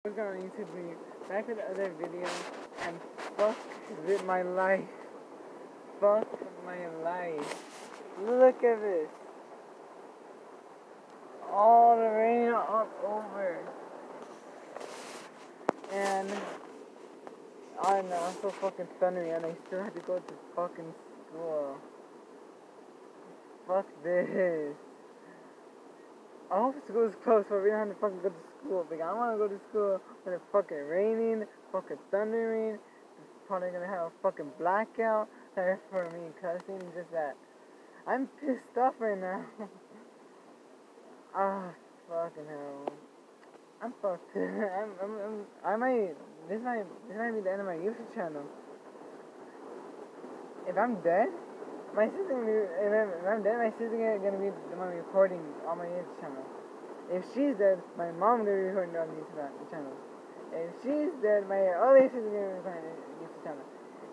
What's going on YouTube? We back with the other video, and fuck with my life. Fuck my life. Look at this. All the rain all over. And I don't know, I'm so fucking thundery and I still have to go to fucking school. Fuck this. I hope school is closed so we don't have to fucking go to school. Because I want to go to school when it's fucking raining, fucking thundering. It's probably gonna have a fucking blackout. Sorry for me cussing, just that I'm pissed off right now. Ah, fucking hell. I'm fucked. This might be the end of my YouTube channel. If I'm dead, my sister gonna be, if I'm dead, my sister gonna be the one recording on my YouTube channel. If she's dead, my mom gonna be recording on the YouTube channel. If she's dead, my other sister gonna be recording on the YouTube channel.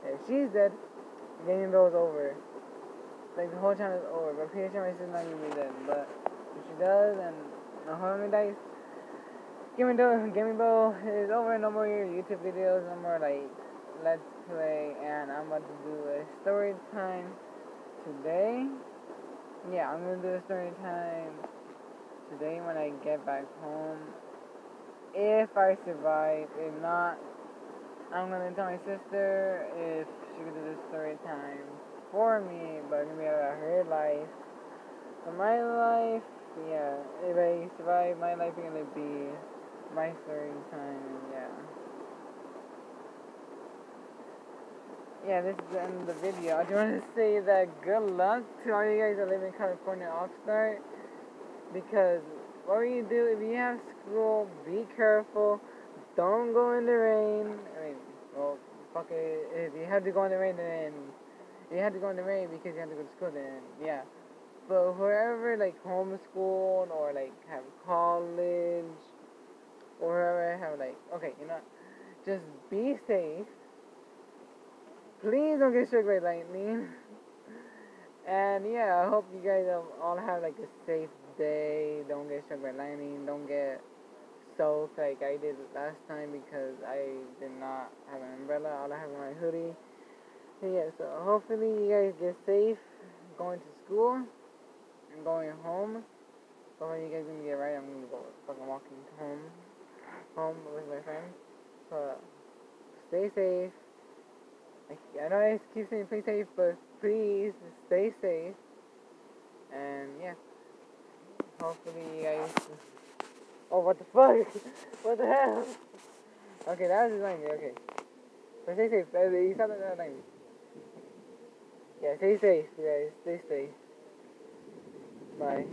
If she's dead, Gaming Bro is over. Like the whole channel is over. But pretty sure my sister's not gonna be dead. But if she does, and my homie dies, Gaming Bro is over. No more YouTube videos. No more like Let's Play. And I'm about to do a story time today. Yeah, I'm gonna do a story time today when I get back home. If I survive, if not, I'm gonna tell my sister if she could do this story time for me, but it's gonna be about her life. For my life, yeah, if I survive, my life is gonna be my story time, and yeah. Yeah, this is the end of the video. I just want to say that good luck to all you guys that live in California Oxnard, because what you do, if you have school, be careful, don't go in the rain. I mean, well, fuck it, if you have to go in the rain, then you have to go in the rain because you have to go to school, then yeah. But whoever like homeschooled or like have college or whoever have like, okay, you know, just be safe. Please don't get struck by lightning. And yeah, I hope you guys all have like a safe day. Don't get struck by lightning. Don't get soaked like I did last time because I did not have an umbrella. All I have was my hoodie. So yeah, so hopefully you guys get safe going to school and going home. So when you guys gonna get right, I'm gonna go fucking walking home with my friends. So stay safe. I know I keep saying play safe, but please stay safe. And yeah, hopefully you guys. Oh, what the fuck? What the hell? Okay, that was his language. Okay, but stay safe. You sounded that language. Yeah, stay safe, you guys. Stay safe. Bye.